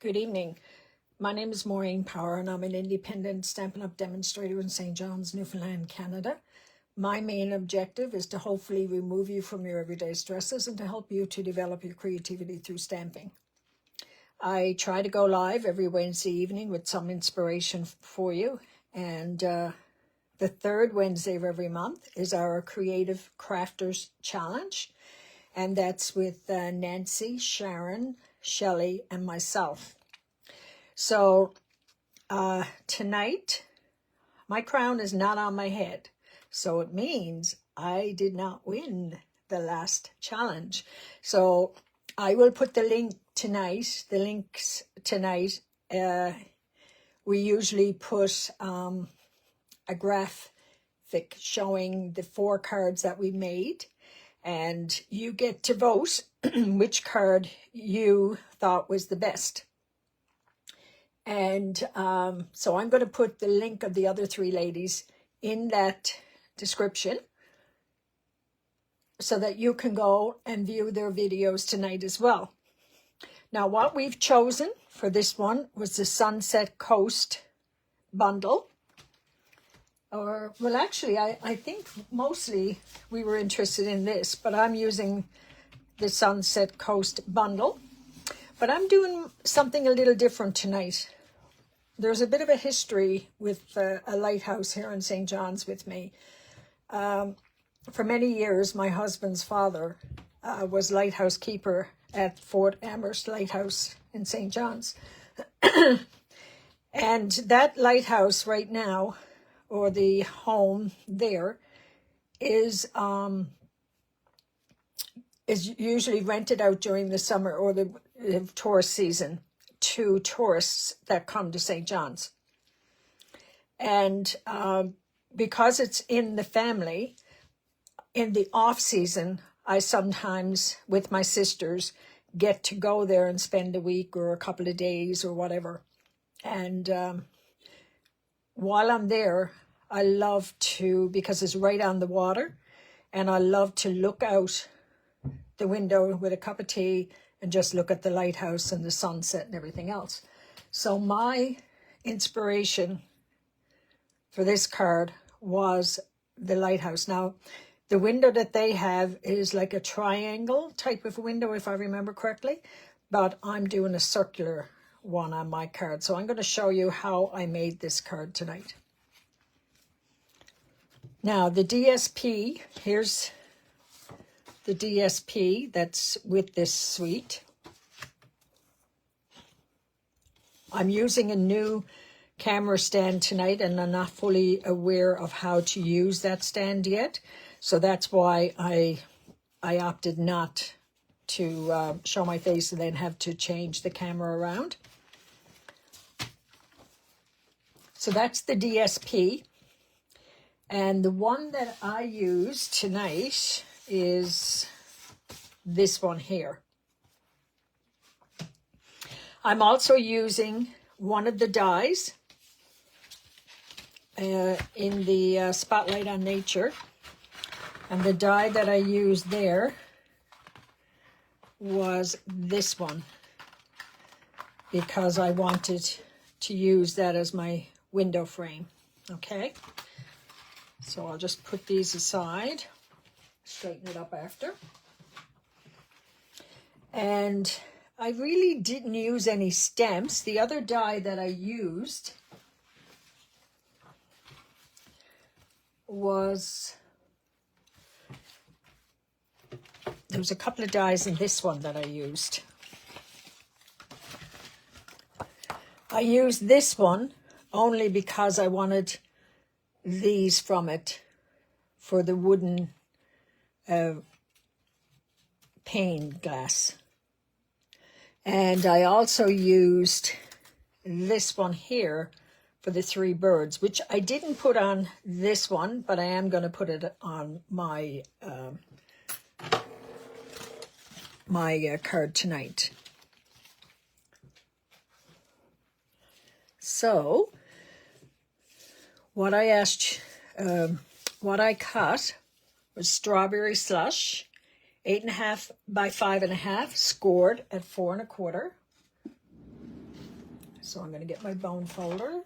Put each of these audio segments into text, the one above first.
Good evening. My name is Maureen Power, and I'm an independent Stampin' Up! Demonstrator in St. John's, Newfoundland, Canada. My main objective is to hopefully remove you from your everyday stresses and to help you to develop your creativity through stamping. I try to go live every Wednesday evening with some inspiration for you, and the third Wednesday of every month is our Creative Crafters Challenge, and that's with Nancy, Sharon, Shelley, and myself. So tonight, my crown is not on my head, so it means I did not win the last challenge. So I will put the links tonight. We usually put a graphic showing the 4 cards that we made, and you get to vote which card you thought was the best. And so I'm going to put the link of the other 3 ladies in that description so that you can go and view their videos tonight as well. Now, what we've chosen for this one was the Sunset Coast bundle. Well, actually, I think mostly we were interested in this, but I'm using the Sunset Coast bundle. But I'm doing something a little different tonight. There's a bit of a history with a lighthouse here in St. John's with me. For many years, my husband's father was lighthouse keeper at Fort Amherst Lighthouse in St. John's. And that lighthouse right now, or the home there, is usually rented out during the summer or the tourist season to tourists that come to St. John's. And because it's in the family, in the off season, I sometimes, with my sisters, get to go there and spend a week or a couple of days or whatever. And while I'm there, I love to, because it's right on the water, and I love to look out the window with a cup of tea and just look at the lighthouse and the sunset and everything else. So my inspiration for this card was the lighthouse. Now, the window that they have is like a triangle type of window, if I remember correctly, but I'm doing a circular one on my card. So I'm going to show you how I made this card tonight. Now, the DSP, here's the DSP that's with this suite. I'm using a new camera stand tonight, and I'm not fully aware of how to use that stand yet. So that's why I opted not to show my face and then have to change the camera around. So that's the DSP. And the one that I use tonight is this one here. I'm also using one of the dies in the Spotlight on Nature. And the die that I used there was this one, because I wanted to use that as my window frame. Okay, so I'll just put these aside, straighten it up after. And I really didn't use any stamps. The other die that I used was, there was a couple of dies in this one that I used. I used this one only because I wanted these from it for the wooden pane glass. And I also used this one here for the 3 birds, which I didn't put on this one, but I am going to put it on my card tonight. So what I cut was strawberry slush, 8.5 by 5.5, scored at 4 1/4. So I'm going to get my bone folder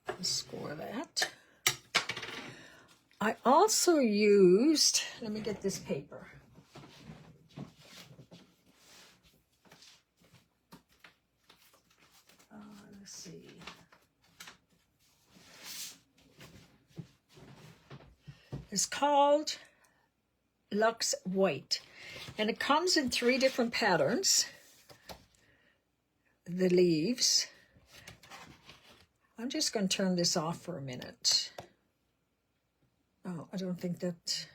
and score that. I also used, let me get this paper. Let's see. It's called Luxe White, and it comes in 3 different patterns. The leaves. I'm just going to turn this off for a minute. Oh, I don't think that.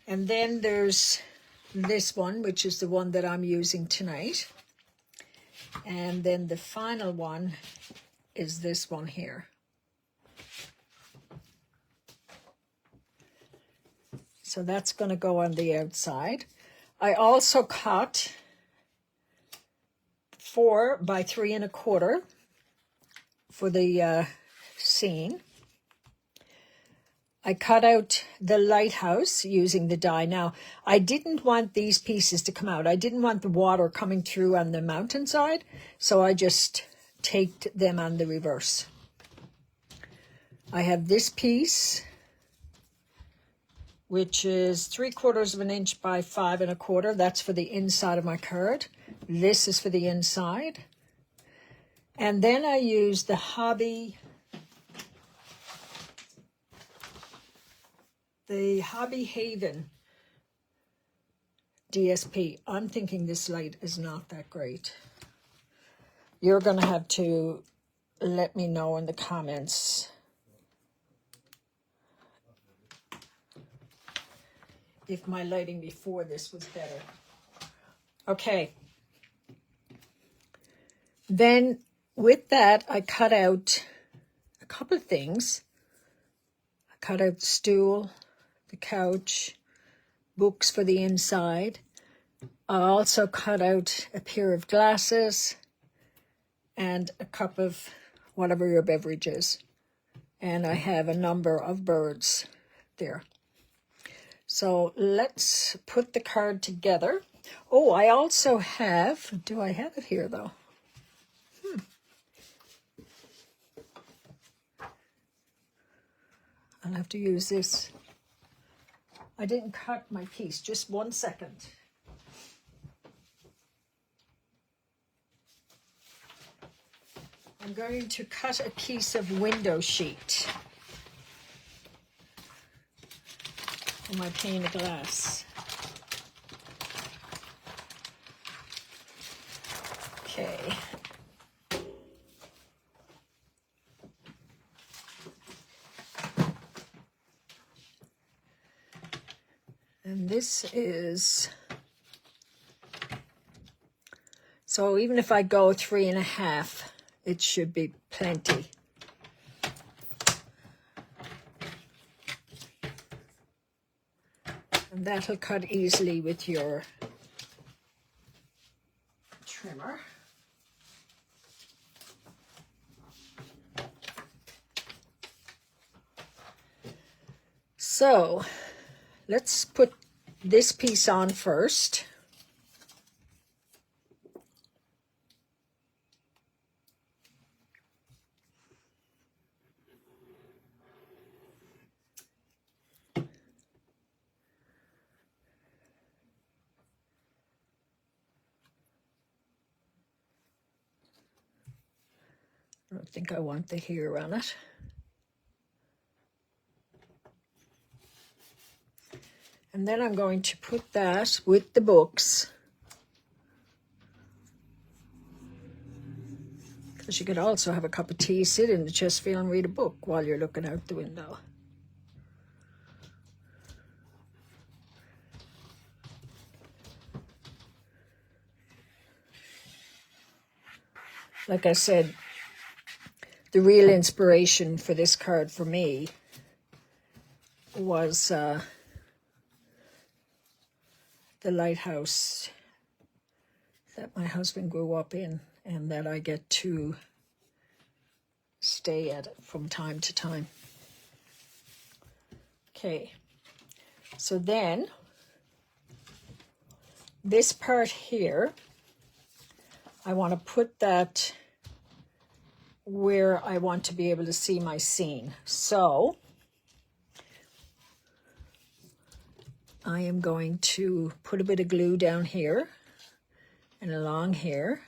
And then there's this one, which is the one that I'm using tonight. And then the final one is this one here. So that's going to go on the outside. I also cut 4 by 3 1/4 for the scene. I cut out the lighthouse using the die. Now, I didn't want these pieces to come out. I didn't want the water coming through on the mountainside, so I just taped them on the reverse. I have this piece, which is 3/4 of an inch by 5 1/4. That's for the inside of my card. This is for the inside. And then I use the Hobby Haven DSP. I'm thinking this light is not that great. You're going to have to let me know in the comments if my lighting before this was better. Okay. Then with that, I cut out a couple of things. I cut out the stool, the couch, books for the inside. I also cut out a pair of glasses and a cup of whatever your beverage is. And I have a number of birds there. So let's put the card together. Oh, I also have, do I have it here though? I'll have to use this. I didn't cut my piece, just 1 second. I'm going to cut a piece of window sheet for my pane of glass. Okay. And this is, so even if I go 3 1/2, it should be plenty. And that'll cut easily with your trimmer. So let's put this piece on first. I don't think I want the hair on it. And then I'm going to put that with the books. Because you could also have a cup of tea, sit in the Chesterfield and read a book while you're looking out the window. Like I said, the real inspiration for this card for me was the lighthouse that my husband grew up in and that I get to stay at from time to time. Okay, so then this part here, I want to put that where I want to be able to see my scene. So I am going to put a bit of glue down here and along here.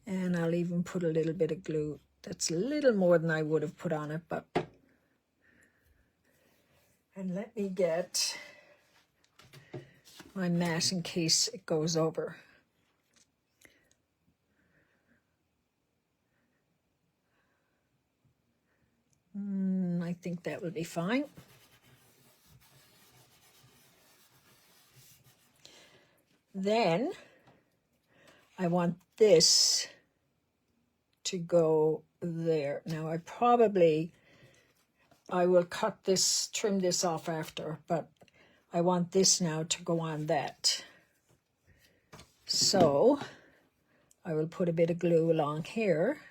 And I'll even put a little bit of glue. That's a little more than I would have put on it, but... And let me get my mat in case it goes over. I think that will be fine. Then I want this to go there. Now I will cut this, trim this off after, but I want this now to go on that. So I will put a bit of glue along here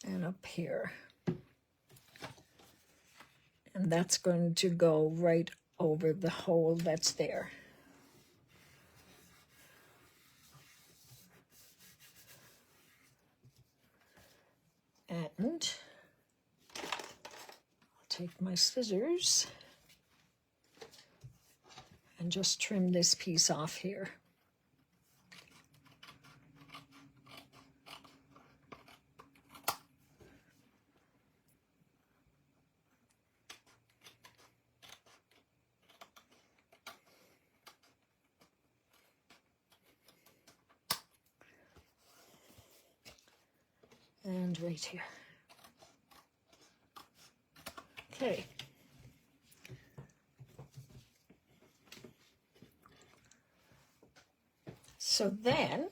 and up here. And that's going to go right over the hole that's there. And I'll take my scissors and just trim this piece off here. And right here. Okay. So then,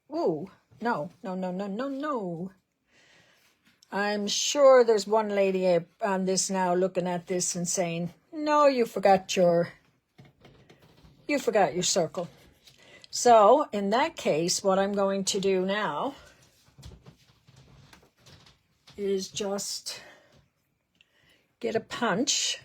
oh, no. I'm sure there's one lady on this now looking at this and saying, no, you forgot your circle. So in that case, what I'm going to do now is just get a punch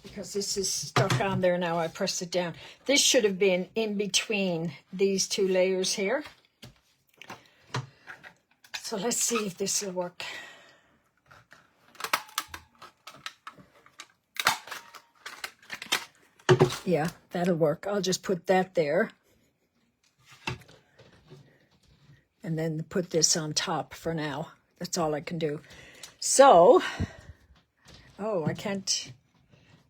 because this is stuck on there now. I pressed it down. This should have been in between these two layers here. So let's see if this will work. Yeah, that'll work. I'll just put that there. And then put this on top for now. That's all I can do. So, oh, I can't.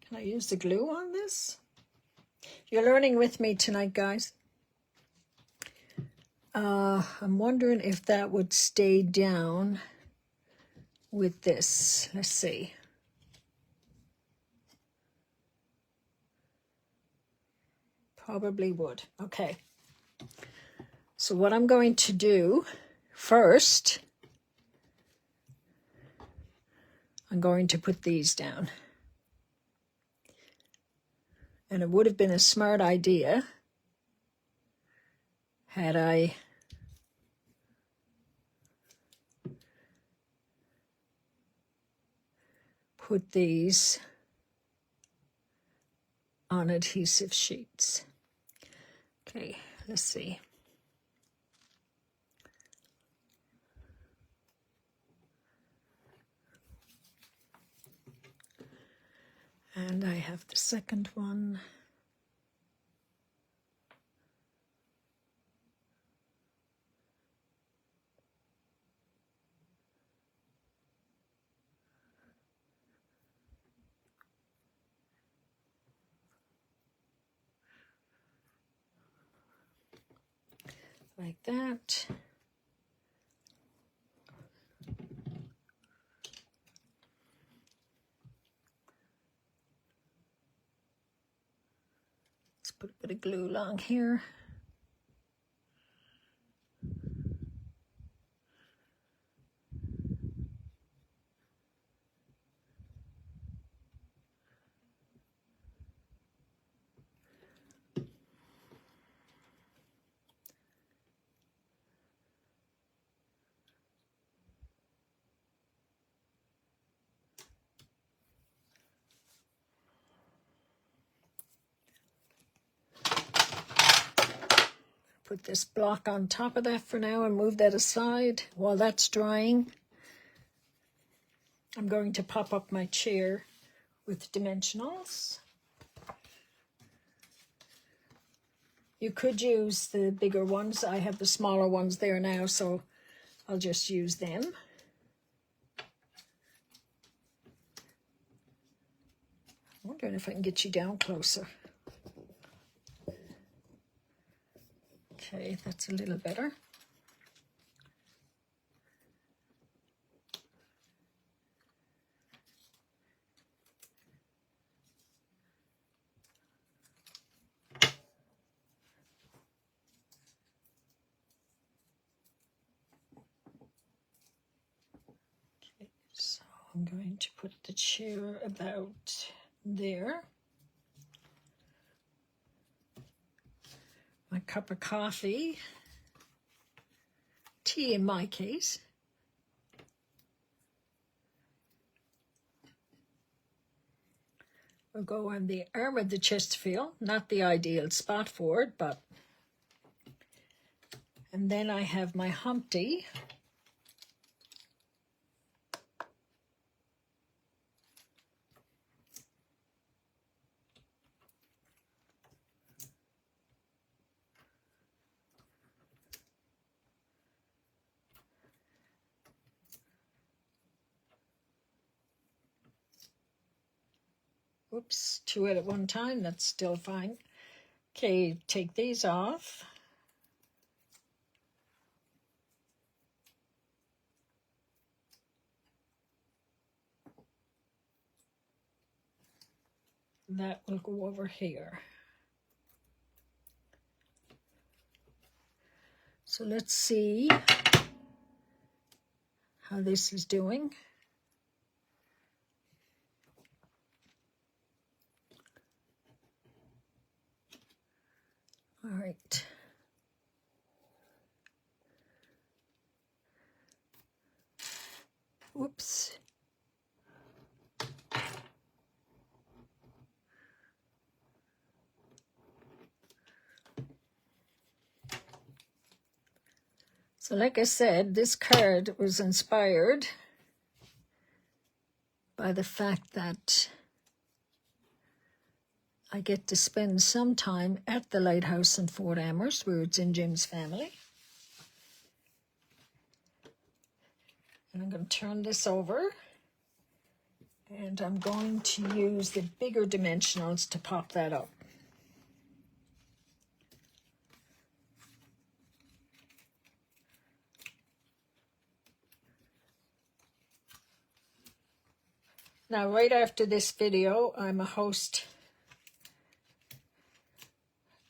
Can I use the glue on this? You're learning with me tonight, guys. I'm wondering if that would stay down with this. Let's see. Probably would. Okay. So what I'm going to do first, I'm going to put these down. And it would have been a smart idea had I put these on adhesive sheets. Okay, let's see. And I have the second one. Like that. Let's put a bit of glue along here. put this block on top of that for now and move that aside. While that's drying, I'm going to pop up my chair with dimensionals. You could use the bigger ones. I have the smaller ones there now, so I'll just use them. I'm wondering if I can get you down closer. Okay, that's a little better. Okay, so I'm going to put the chair about there. My cup of coffee, tea in my case. We'll go on the arm of the Chesterfield, not the ideal spot for it, but. And then I have my Humpty. Oops, 2 at one time, that's still fine. Okay, take these off. That will go over here. So let's see how this is doing. All right. Whoops. So like I said, this card was inspired by the fact that I get to spend some time at the lighthouse in Fort Amherst, where it's in Jim's family. And I'm going to turn this over. And I'm going to use the bigger dimensionals to pop that up. Now, right after this video, I'm a host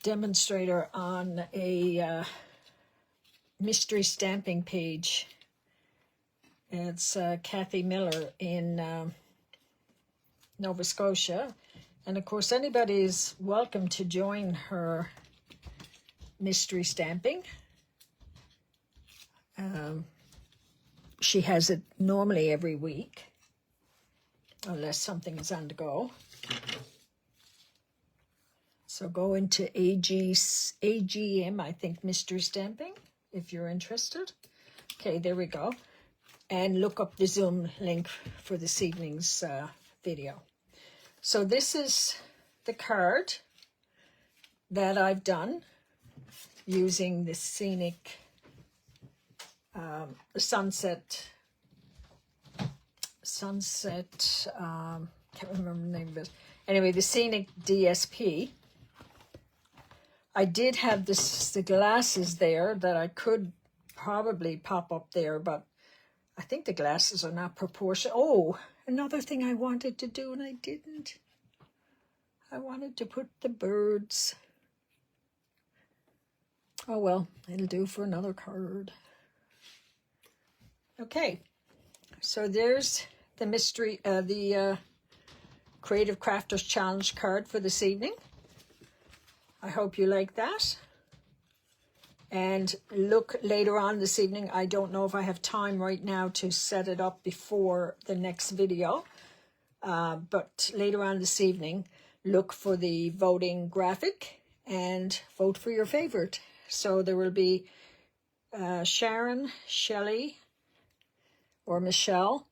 demonstrator on a mystery stamping page. It's Kathy Miller in Nova Scotia. And of course, anybody is welcome to join her mystery stamping. She has it normally every week, unless something is on the go. So go into AGM, I think, mystery stamping, if you're interested. Okay, there we go. And look up the Zoom link for this evening's video. So this is the card that I've done using the scenic sunset, can't remember the name of it. Anyway, the scenic DSP. I did have the glasses there that I could probably pop up there, but I think the glasses are not proportional. Oh, another thing I wanted to do and I didn't. I wanted to put the birds. Oh well, it'll do for another card. Okay, so there's the mystery, the Creative Crafters Challenge card for this evening. I hope you like that. And look later on this evening. I don't know if I have time right now to set it up before the next video. But later on this evening, look for the voting graphic and vote for your favorite. So there will be Sharon, Shelley, or Michelle,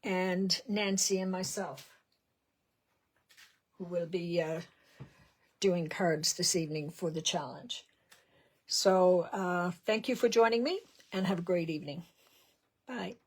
and Nancy and myself, who will be doing cards this evening for the challenge. So thank you for joining me, and have a great evening. Bye.